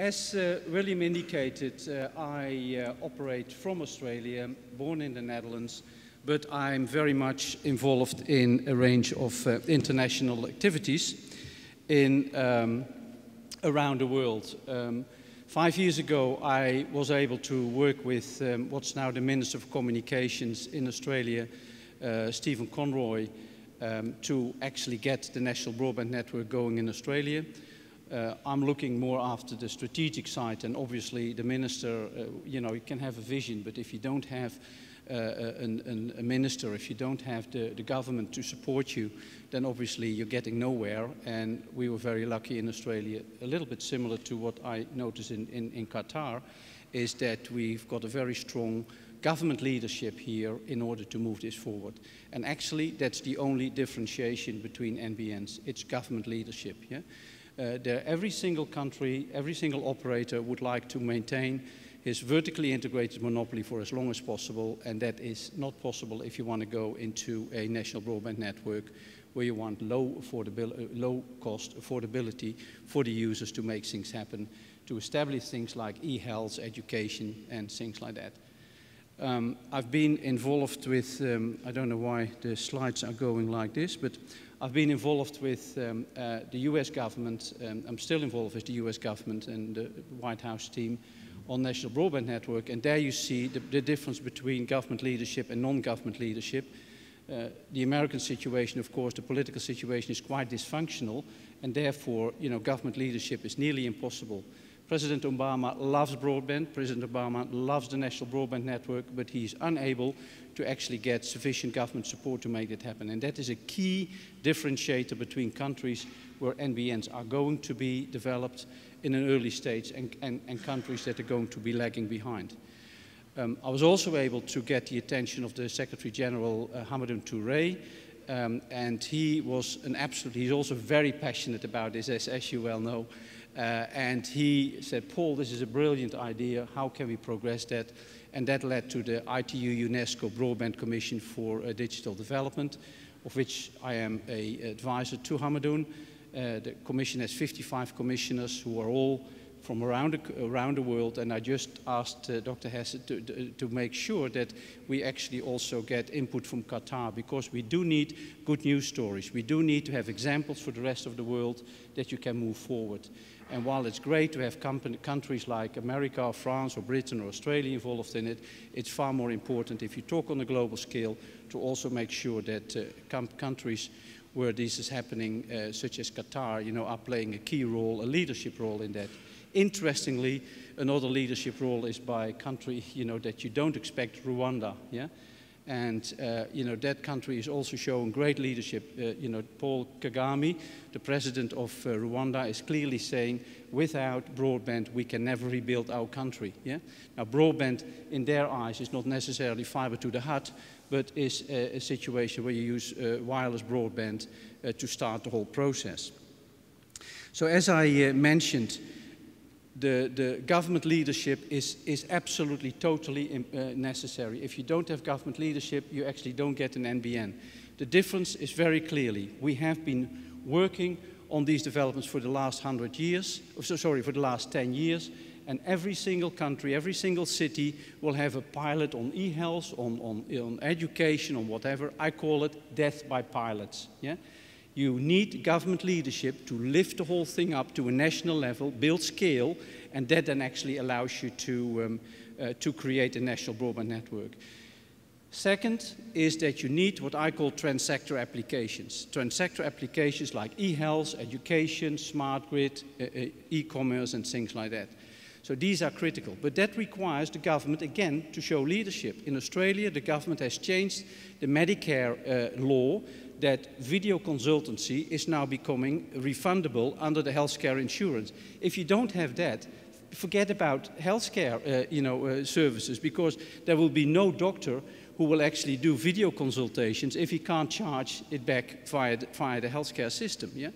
As William indicated, I operate from Australia, born in the Netherlands, but I'm very much involved in a range of international activities around the world. 5 years ago, I was able to work with what's now the Minister of Communications in Australia, Stephen Conroy, to actually get the national broadband network going in Australia. I'm looking more after the strategic side, and obviously the minister, you can have a vision, but if you don't have a minister, if you don't have the government to support you, then obviously you're getting nowhere. And we were very lucky in Australia, a little bit similar to what I noticed in Qatar, is that we've got a very strong government leadership here in order to move this forward. And actually, that's the only differentiation between NBNs. It's government leadership. Yeah? Every single country, every single operator would like to maintain his vertically integrated monopoly for as long as possible, and that is not possible if you want to go into a national broadband network where you want low cost affordability for the users to make things happen, to establish things like e-health, education, and things like that. I've been involved with, I don't know why the slides are going like this, but I've been involved with the US government. I'm still involved with the US government and the White House team on national broadband network, and there you see the difference between government leadership and non-government leadership. The American situation, of course, the political situation is quite dysfunctional, and therefore, government leadership is nearly impossible. President Obama loves broadband, President Obama loves the national broadband network, but he's unable to actually get sufficient government support to make that happen. And that is a key differentiator between countries where NBNs are going to be developed in an early stage and countries that are going to be lagging behind. I was also able to get the attention of the Secretary General, Hamadoun Touré, and he's also very passionate about this, as you well know. And he said, Paul, this is a brilliant idea, how can we progress that? And that led to the ITU UNESCO Broadband Commission for Digital Development, of which I am an advisor to Hamadoun. The commission has 55 commissioners who are all from around the world, and I just asked Dr. Hesse to make sure that we actually also get input from Qatar, because we do need good news stories. We do need to have examples for the rest of the world that you can move forward. And while it's great to have countries like America, or France, or Britain, or Australia involved in it, it's far more important, if you talk on a global scale, to also make sure that countries where this is happening, such as Qatar, are playing a key role, a leadership role in that. Interestingly, another leadership role is by a country, that you don't expect, Rwanda, yeah? And, that country is also showing great leadership. Paul Kagame, the president of Rwanda, is clearly saying, without broadband, we can never rebuild our country, yeah? Now, broadband, in their eyes, is not necessarily fiber to the hut, but is a situation where you use wireless broadband to start the whole process. So as I mentioned, the government leadership is absolutely, totally necessary. If you don't have government leadership, you actually don't get an NBN. The difference is very clearly, we have been working on these developments for the last 100 years, for the last 10 years, and every single country, every single city will have a pilot on e-health, on education, on whatever. I call it death by pilots. Yeah? You need government leadership to lift the whole thing up to a national level, build scale, and that then actually allows you to create a national broadband network. Second is that you need what I call trans-sector applications. Trans-sector applications like e-health, education, smart grid, e-commerce, and things like that. So these are critical, but that requires the government, again, to show leadership. In Australia, the government has changed the Medicare law that video consultancy is now becoming refundable under the healthcare insurance. If you don't have that, forget about healthcare services, because there will be no doctor who will actually do video consultations if he can't charge it back via the healthcare system. Yeah?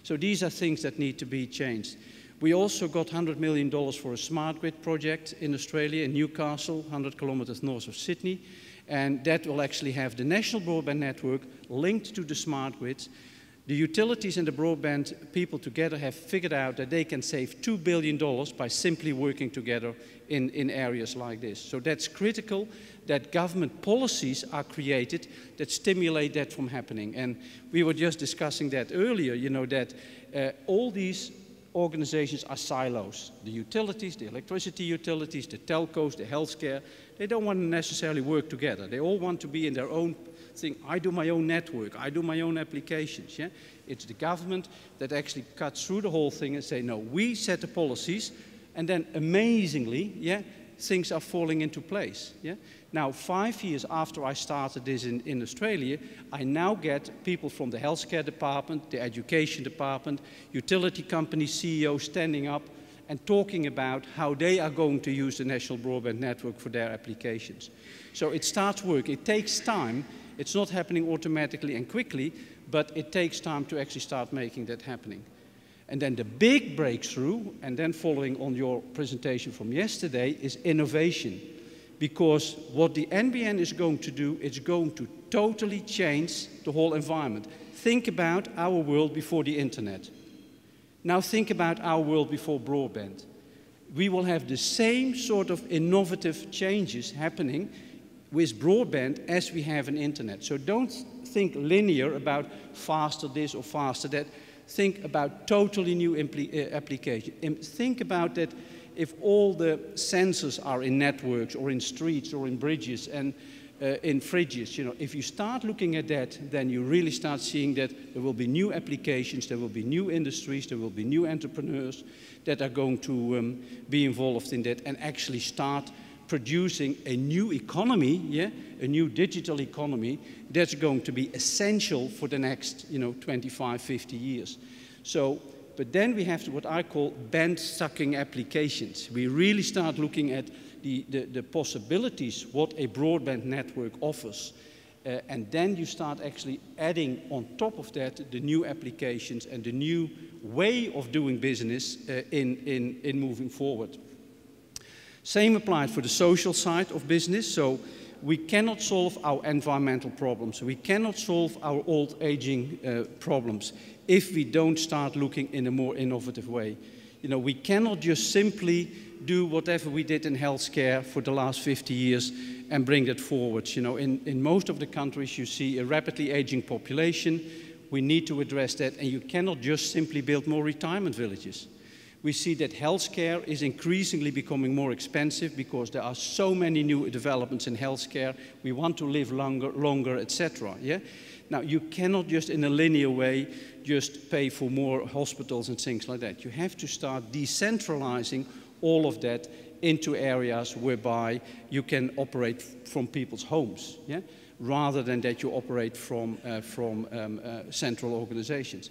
So these are things that need to be changed. We also got $100 million for a smart grid project in Australia, in Newcastle, 100 kilometers north of Sydney. And that will actually have the national broadband network linked to the smart grids, The utilities and the broadband people together have figured out that they can save $2 billion by simply working together in areas like this. So that's critical that government policies are created that stimulate that from happening. And we were just discussing that earlier, you know, that all these organizations are silos. The utilities, the electricity utilities, the telcos, the healthcare, they don't want to necessarily work together. They all want to be in their own thing. I do my own network, I do my own applications. Yeah? It's the government that actually cuts through the whole thing and say, no, we set the policies, and then amazingly, yeah, things are falling into place. Yeah? Now, 5 years after I started this in Australia, I now get people from the healthcare department, the education department, utility company CEOs standing up and talking about how they are going to use the national broadband network for their applications. So it starts working. It takes time. It's not happening automatically and quickly, but it takes time to actually start making that happening. And then the big breakthrough, and then following on your presentation from yesterday, is innovation. Because what the NBN is going to do, it's going to totally change the whole environment. Think about our world before the internet. Now think about our world before broadband. We will have the same sort of innovative changes happening with broadband as we have in internet. So don't think linear about faster this or faster that. Think about totally new applications. Think about that if all the sensors are in networks or in streets or in bridges and in fridges. You know, if you start looking at that, then you really start seeing that there will be new applications, there will be new industries, there will be new entrepreneurs that are going to be involved in that and actually start producing a new economy, yeah, a new digital economy that's going to be essential for the next, 25, 50 years. So, but then we have what I call band-sucking applications. We really start looking at the possibilities, what a broadband network offers. And then you start actually adding on top of that the new applications and the new way of doing business in moving forward. Same applied for the social side of business. So we cannot solve our environmental problems. We cannot solve our old aging problems if we don't start looking in a more innovative way. You know, we cannot just simply do whatever we did in healthcare for the last 50 years and bring that forward. You know, in most of the countries you see a rapidly aging population. We need to address that, and you cannot just simply build more retirement villages. We see that healthcare is increasingly becoming more expensive because there are so many new developments in healthcare. We want to live longer, etc. Yeah? Now, you cannot just in a linear way just pay for more hospitals and things like that. You have to start decentralizing all of that into areas whereby you can operate from people's homes, yeah? Rather than that you operate from central organizations.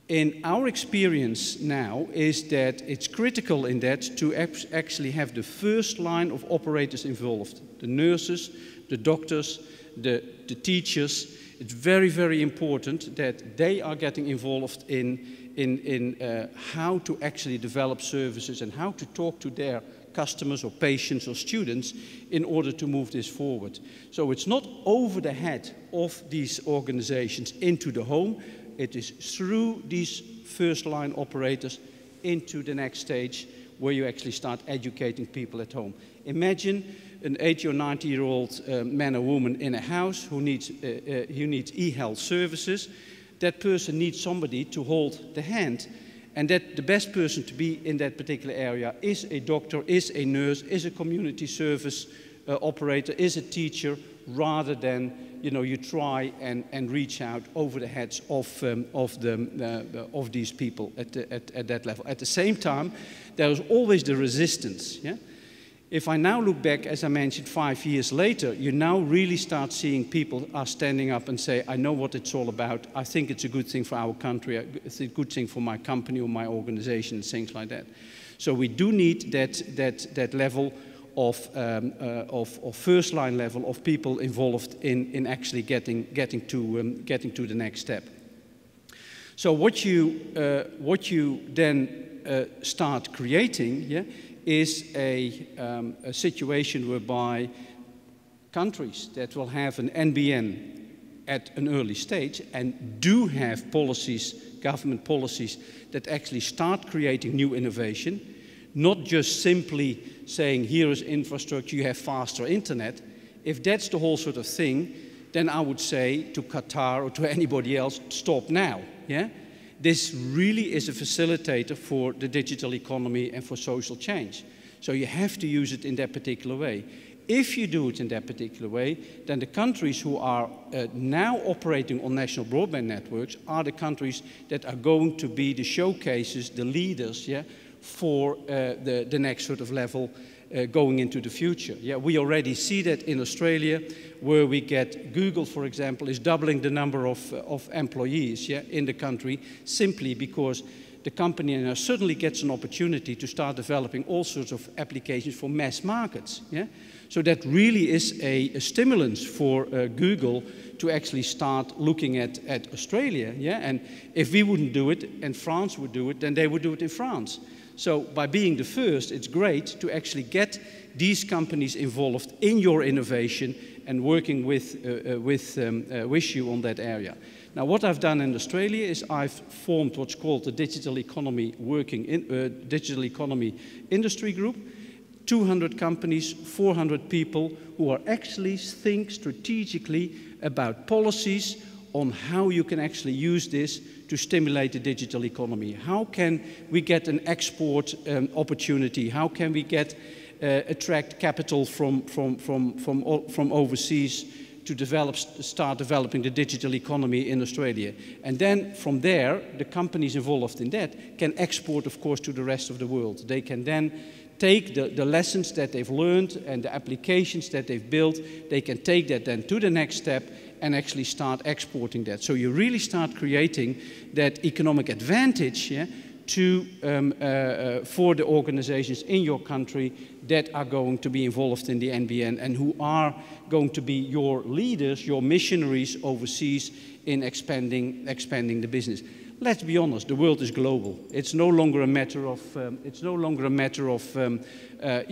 In our experience now is that it's critical in that to actually have the first line of operators involved. The nurses, the doctors, the teachers. It's very, very important that they are getting involved in how to actually develop services and how to talk to their customers or patients or students in order to move this forward. So it's not over the head of these organizations into the home. It is through these first-line operators into the next stage where you actually start educating people at home. Imagine an 80 or 90-year-old man or woman in a house who needs e-health services. That person needs somebody to hold the hand, and that the best person to be in that particular area is a doctor, is a nurse, is a community service operator, is a teacher, rather than you try and reach out over the heads of these people at that level. At the same time, there is always the resistance. Yeah? If I now look back, as I mentioned, 5 years later, you now really start seeing people are standing up and say, I know what it's all about. I think it's a good thing for our country. It's a good thing for my company or my organization, and things like that. So we do need that level of first line level of people involved in actually getting to the next step. So what you then start creating, yeah, is a situation whereby countries that will have an NBN at an early stage and do have policies, government policies, that actually start creating new innovation, not just simply saying, here is infrastructure, you have faster internet. If that's the whole sort of thing, then I would say to Qatar or to anybody else, stop now. Yeah? This really is a facilitator for the digital economy and for social change. So you have to use it in that particular way. If you do it in that particular way, then the countries who are now operating on national broadband networks are the countries that are going to be the showcases, the leaders, yeah, for the next sort of level going into the future. Yeah, we already see that in Australia, where we get Google, for example, is doubling the number of employees, yeah, in the country, simply because the company now suddenly gets an opportunity to start developing all sorts of applications for mass markets. Yeah? So that really is a stimulus for Google to actually start looking at Australia. Yeah? And if we wouldn't do it and France would do it, then they would do it in France. So by being the first, it's great to actually get these companies involved in your innovation and working with you on that area. Now, what I've done in Australia is I've formed what's called the Digital Economy Digital Economy Industry Group. 200 companies, 400 people who are actually think strategically about policies on how you can actually use this to stimulate the digital economy. How can we get an export opportunity? How can we get attract capital from overseas to start developing the digital economy in Australia? And then from there, the companies involved in that can export, of course, to the rest of the world. They can then take the lessons that they've learned and the applications that they've built, they can take that then to the next step and actually start exporting that. So you really start creating that economic advantage, yeah, for the organizations in your country that are going to be involved in the NBN and who are going to be your leaders, your missionaries overseas in expanding the business. Let's be honest, the world is global. It's no longer a matter of, you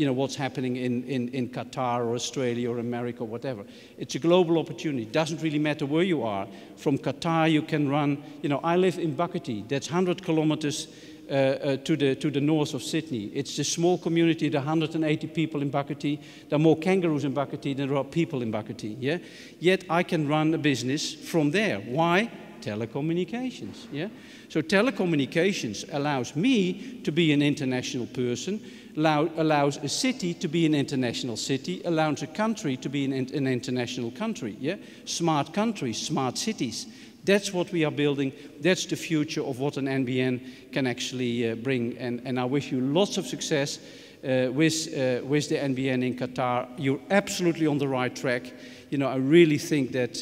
know, what's happening in Qatar or Australia or America or whatever. It's a global opportunity. It doesn't really matter where you are. From Qatar, you can run, you know, I live in Buckety. That's 100 kilometers to the north of Sydney. It's a small community. There are 180 people in Buckety. There are more kangaroos in Buckety than there are people in Buckety. Yeah? Yet I can run a business from there. Why? Telecommunications. Yeah? So telecommunications allows me to be an international person, allows a city to be an international city, allows a country to be an international country. Yeah? Smart countries, smart cities. That's what we are building. That's the future of what an NBN can actually bring. And I wish you lots of success with the NBN in Qatar. You're absolutely on the right track. You know, I really think that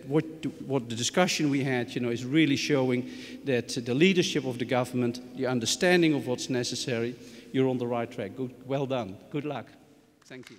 what the discussion we had, you know, is really showing that the leadership of the government, the understanding of what's necessary, you're on the right track. Good, well done. Good luck. Thank you.